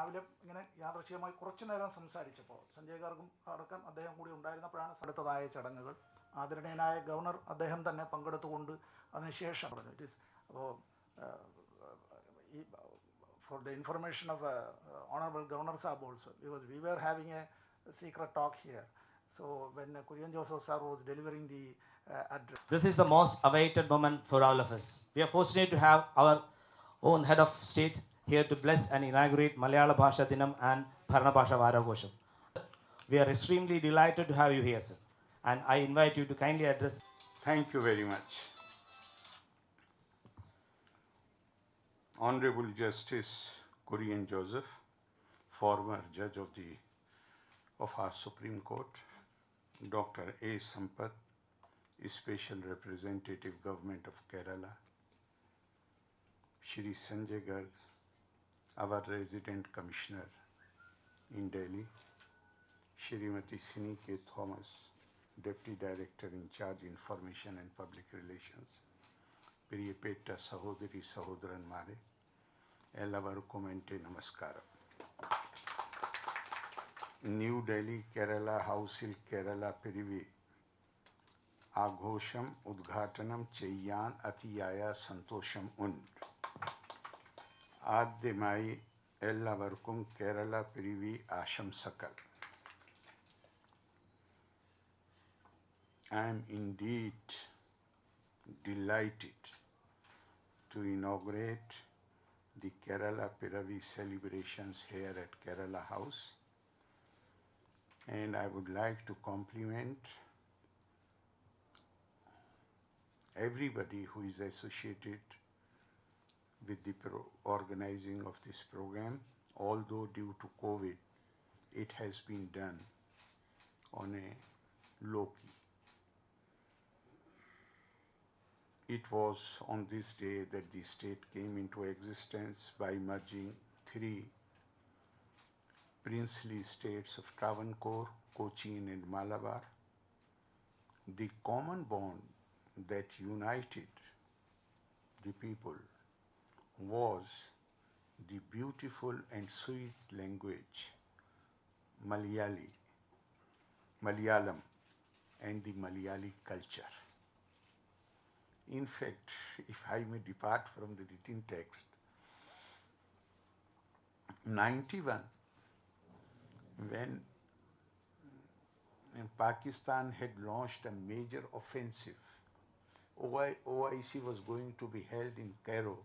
രാവിലെ ഇങ്ങനെ യാദൃശ്ചികമായി കുറച്ചു നേരം സംസാരിച്ചപ്പോൾ സഞ്ജയ് ഗാർഗും അടക്കം അദ്ദേഹം കൂടി ഉണ്ടായിരുന്നപ്പോഴാണ് അടുത്തതായ ചടങ്ങുകൾ. ആദരണീയനായ ഗവർണർ അദ്ദേഹം തന്നെ പങ്കെടുത്തുകൊണ്ട് അതിനുശേഷം പറഞ്ഞു. ഇറ്റ് ഈസ് അപ്പോൾ ഈ for the information of Honorable Governor Saab also, because we were having a secret talk here. So when Kurian Joseph sir was delivering the address. This is the most awaited moment for all of us. We are fortunate to have our own head of state here to bless and inaugurate Malayala Bhasha Dinam and Bharana Bhasha Varaghosam. We are extremely delighted to have you here, sir. And I invite you to kindly address. Thank you very much. Honorable Justice Kurian Joseph, former judge of our Supreme Court, Dr. A. Sampath, Special Representative Government of Kerala, Shri Sanjay Garg, our Resident Commissioner in Delhi, Shrimati Sini K. Thomas, Deputy Director in charge Information and Public Relations, Priyapeta Sahodari Sahodran Mare, എല്ലാവർക്കും എൻ്റെ നമസ്കാരം. ന്യൂഡൽഹി കേരള ഹൗസിൽ കേരള പിരിവ് ആഘോഷം ഉദ്ഘാടനം ചെയ്യാൻ അതിയായ സന്തോഷം ഉണ്ട്. ആദ്യമായി എല്ലാവർക്കും കേരള പിരിവ് ആശംസകൾ. I am indeed delighted to inaugurate the Kerala Piravi celebrations here at Kerala House, and I would like to compliment everybody who is associated with the organizing of this program. Although due to COVID, it has been done on a low key. It was on this day that the state came into existence by merging three princely states of Travancore, Cochin and Malabar. The common bond that united the people was the beautiful and sweet language Malayalam and the Malayali culture. In fact, if I may depart from the written text, 91, when Pakistan had launched a major offensive, OIC was going to be held in Cairo,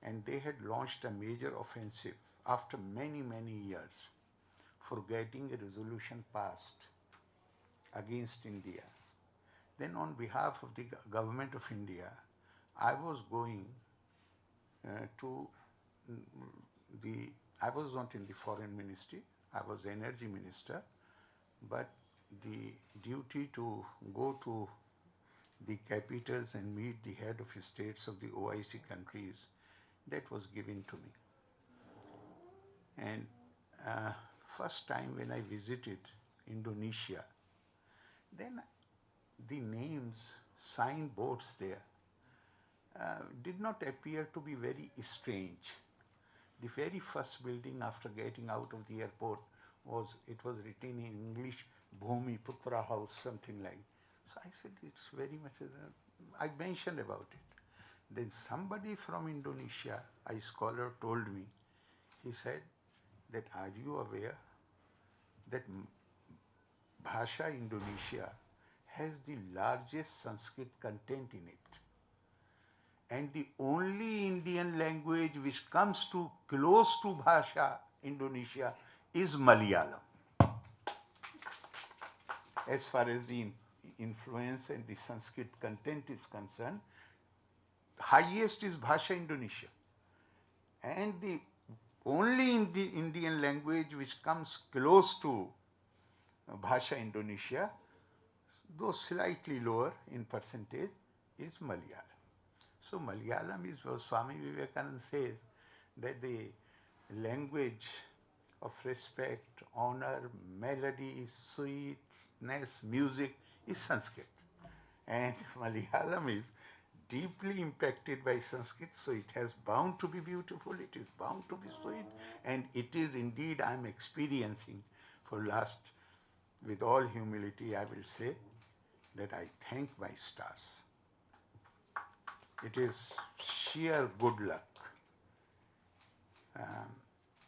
and they had launched a major offensive after many, many years for getting a resolution passed against India. Then on behalf of the government of India, I was going I was not in the foreign ministry, I was energy minister, but the duty to go to the capitals and meet the head of states of the OIC countries, that was given to me. And first time when I visited Indonesia, then the names, signboards there did not appear to be very strange. The very first building after getting out of the airport was written in English, Bhumi Putra House, something like. So I said, it's very much, I mentioned about it. Then somebody from Indonesia, a scholar, told me, he said that, are you aware that Bhasha Indonesia has the largest Sanskrit content in it, and the only Indian language which comes to close to Bhasha Indonesia is Malayalam. As far as the influence and the Sanskrit content is concerned, highest is Bhasha Indonesia, and the only Indian language which comes close to Bhasha Indonesia, though slightly lower in percentage, is Malayalam. So Malayalam is what Swami Vivekananda says, that the language of respect, honor, melody, sweetness, music is Sanskrit. And Malayalam is deeply impacted by Sanskrit, so it has bound to be beautiful, it is bound to be sweet, and it is indeed I am experiencing for last, with all humility, I will say that I thank my stars. It is sheer good luck.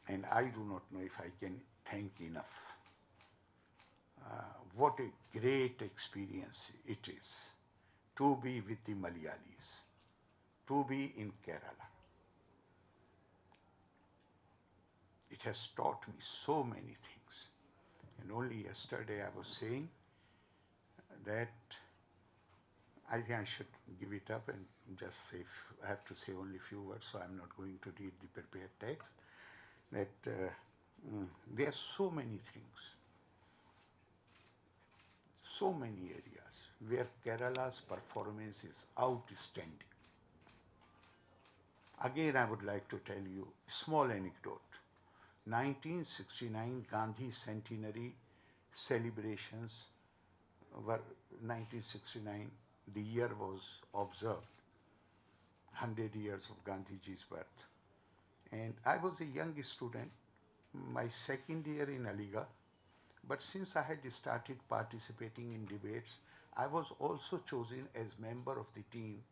And I do not know if I can thank enough. What a great experience it is to be with the Malayalis, to be in Kerala. It has taught me so many things. And only yesterday I was saying that I think I should give it up and just say, I have to say only a few words, so I'm not going to read the prepared text, that there are so many things, so many areas where Kerala's performance is outstanding. Again, I would like to tell you a small anecdote. 1969 Gandhi centenary celebrations were 1969, the year was observed, 100 years of Gandhiji's birth. And I was a young student, my second year in Aligarh, but since I had started participating in debates, I was also chosen as member of the team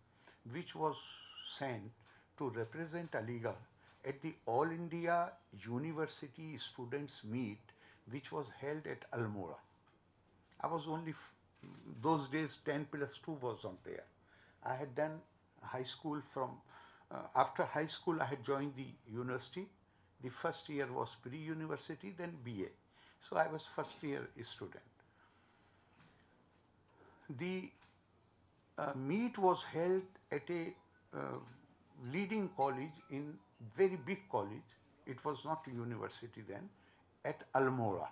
which was sent to represent Aligarh at the All India University Students Meet which was held at Almora. I was only, those days 10 plus 2 was not there. I had done high school from, after high school I had joined the university. The first year was pre-university, then BA. So I was first year student. The meet was held at a leading college, in very big college. It was not a university then, at Almora,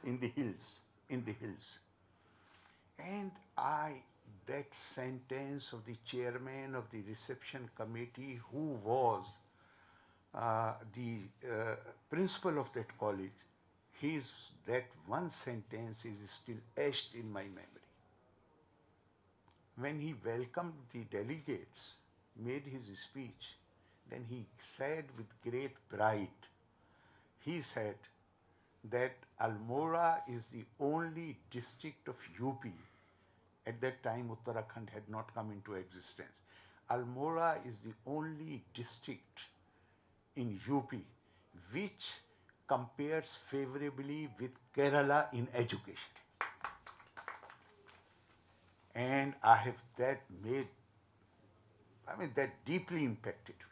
in the hills. And that sentence of the chairman of the reception committee, who was the principal of that college, that one sentence is still etched in my memory. When he welcomed the delegates, made his speech, then he said with great pride, he said that Almora is the only district of UP. At that time, Uttarakhand had not come into existence. Almora is the only district in UP which compares favorably with Kerala in education. And that deeply impacted me.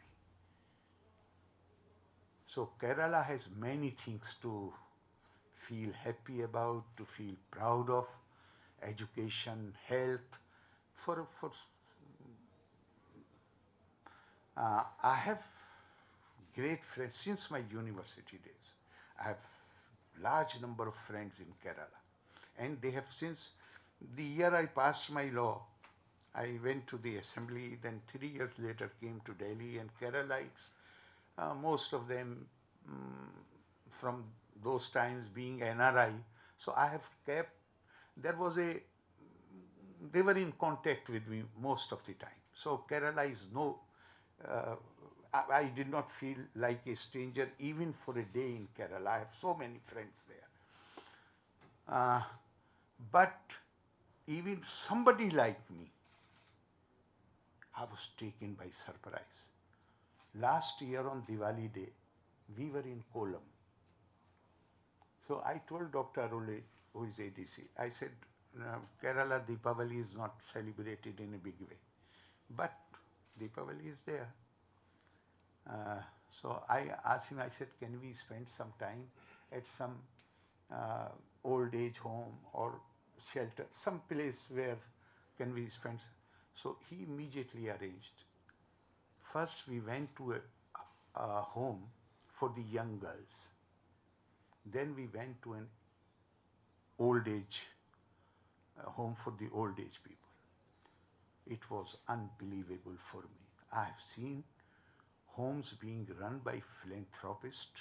So Kerala has many things to feel happy about, to feel proud of: education, health. I have great friends since my university days. I have large number of friends in Kerala, and they have, since the year I passed my law, I went to the assembly, then 3 years later came to Delhi, and Keralites, most of them from those times being NRI, so I have kept, they were in contact with me most of the time. So Kerala is I did not feel like a stranger even for a day in Kerala. I have so many friends there. But even somebody like me, I was taken by surprise. Last year on Diwali day, we were in Kollam. So I told Dr. Arule, who is ADC, I said, Kerala Deepavali is not celebrated in a big way, but Deepavali is there. So I asked him, I said, can we spend some time at some old age home or shelter, some place where can we spend? So he immediately arranged. First we went to a home for the young girls. Then we went to an old age home for the old age people. It was unbelievable for me. I have seen homes being run by philanthropists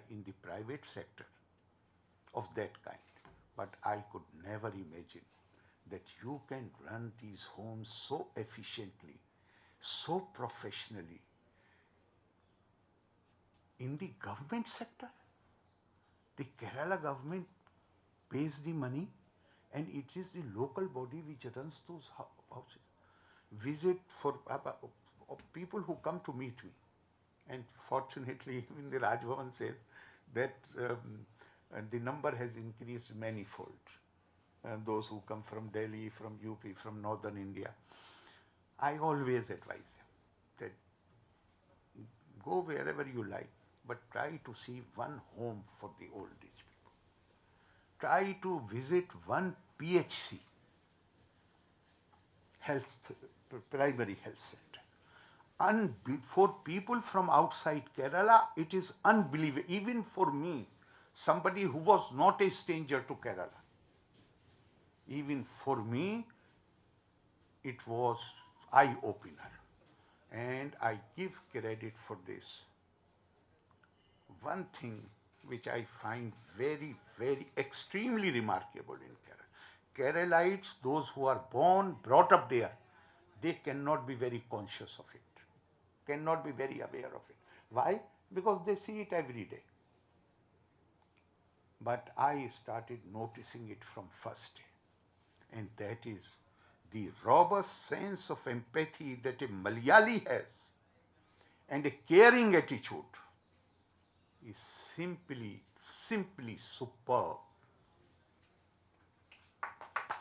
in the private sector of that kind, but I could never imagine that you can run these homes so efficiently, so professionally in the government sector. The Kerala government pays the money and it is the local body which runs those houses. Visit for people who come to meet me. And fortunately, even the Rajbhavan says that the number has increased manifold. Those who come from Delhi, from UP, from northern India. I always advise them that go wherever you like, but try to see one home for the old age people. Try to visit one PHC, primary health center. For people from outside Kerala, it is unbelievable. Even for me, somebody who was not a stranger to Kerala, even for me, it was eye-opener. And I give credit for this. One thing which I find very, very extremely remarkable in Kerala. Keralites, those who are born, brought up there, they cannot be very conscious of it, cannot be very aware of it. Why? Because they see it every day. But I started noticing it from first day. And that is the robust sense of empathy that a Malayali has and a caring attitude is simply superb.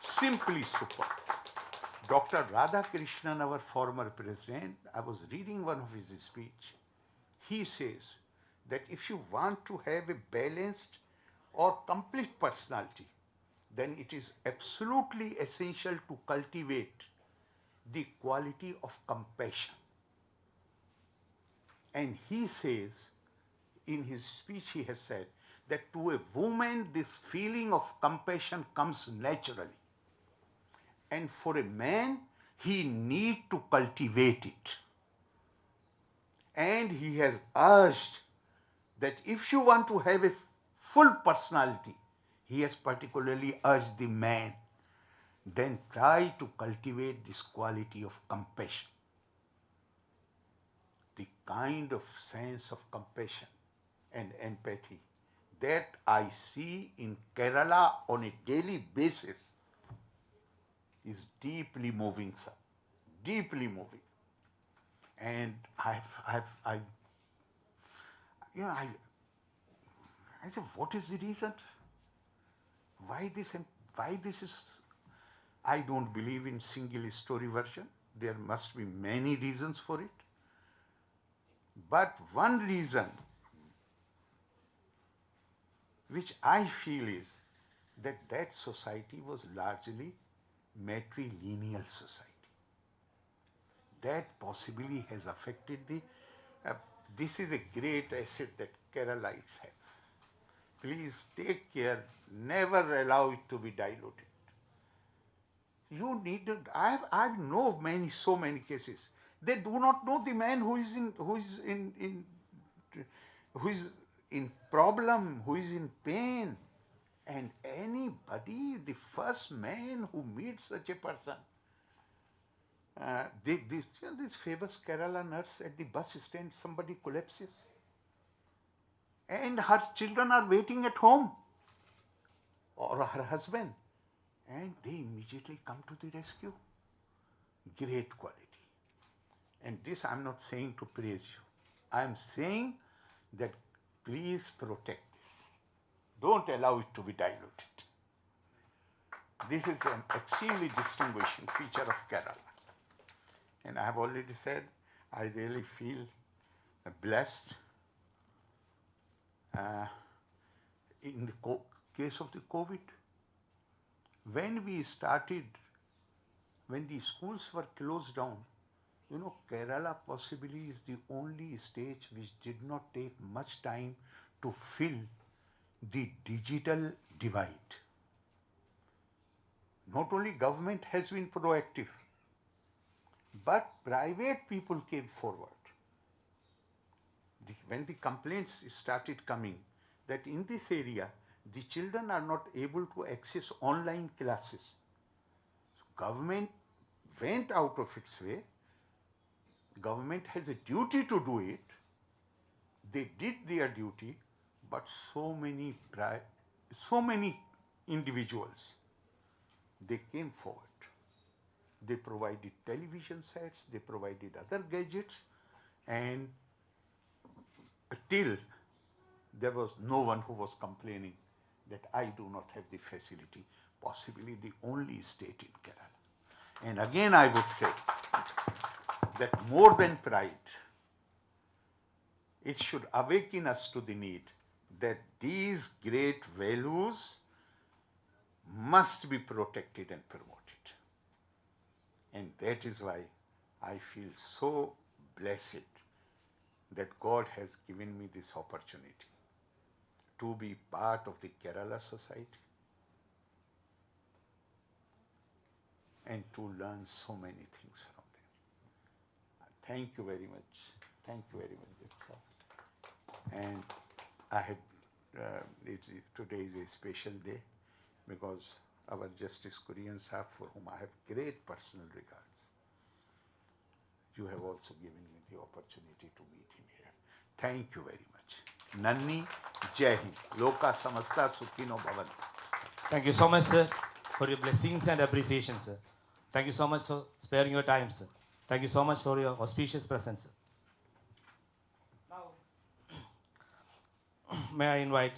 Simply superb. Dr. Radhakrishnan, our former president, I was reading one of his speech. He says that if you want to have a balanced or complete personality, then it is absolutely essential to cultivate the quality of compassion. And he says, in his speech he has said, that to a woman this feeling of compassion comes naturally. And for a man, he needs to cultivate it. And he has urged that if you want to have a full personality, he has particularly urged the man, then try to cultivate this quality of compassion. The kind of sense of compassion and empathy that I see in Kerala on a daily basis is deeply moving, sir. Deeply moving. And I said, what is the reason? Why this is? I don't believe in single story version. There must be many reasons for it. But one reason which I feel is that society was largely matrilineal society. That possibly has affected this is a great asset that Keralites have. Please take care, never allow it to be diluted. You need to, I know so many cases. They do not know the man who is in problem, who is in pain. And anybody, the first man who meets such a person, this famous Kerala nurse at the bus stand, somebody collapses. And her children are waiting at home, or her husband, and they immediately come to the rescue. Great quality. And this I'm not saying to praise you. I'm saying that please protect this. Don't allow it to be diluted. This is an extremely distinguishing feature of Kerala. And I have already said, I really feel blessed. In the case of the COVID, when we started, when the schools were closed down, Kerala possibly is the only state which did not take much time to fill the digital divide. Not only government has been proactive, but private people came forward. When the complaints started coming that in this area, the children are not able to access online classes, government went out of its way. Government has a duty to do it. They did their duty, but so many individuals, they came forward. They provided television sets, they provided other gadgets, and till there was no one who was complaining that I do not have the facility, possibly the only state in Kerala. And again I would say that more than pride, it should awaken us to the need that these great values must be protected and promoted. And that is why I feel so blessed that God has given me this opportunity to be part of the Kerala society and to learn so many things from them. Thank you very much. Thank you very much, Dr. And I had, today is a special day because our Justice Kurian Sahib, for whom I have great personal regards, you have also given me the opportunity to meet him here. Thank you very much. Nanni, Jai Hind. Loka samasta sukhino bhavantu. Thank you so much, sir, for your blessings and appreciation, sir. Thank you so much for sparing your time, sir. Thank you so much for your auspicious presence, sir. Now, may I invite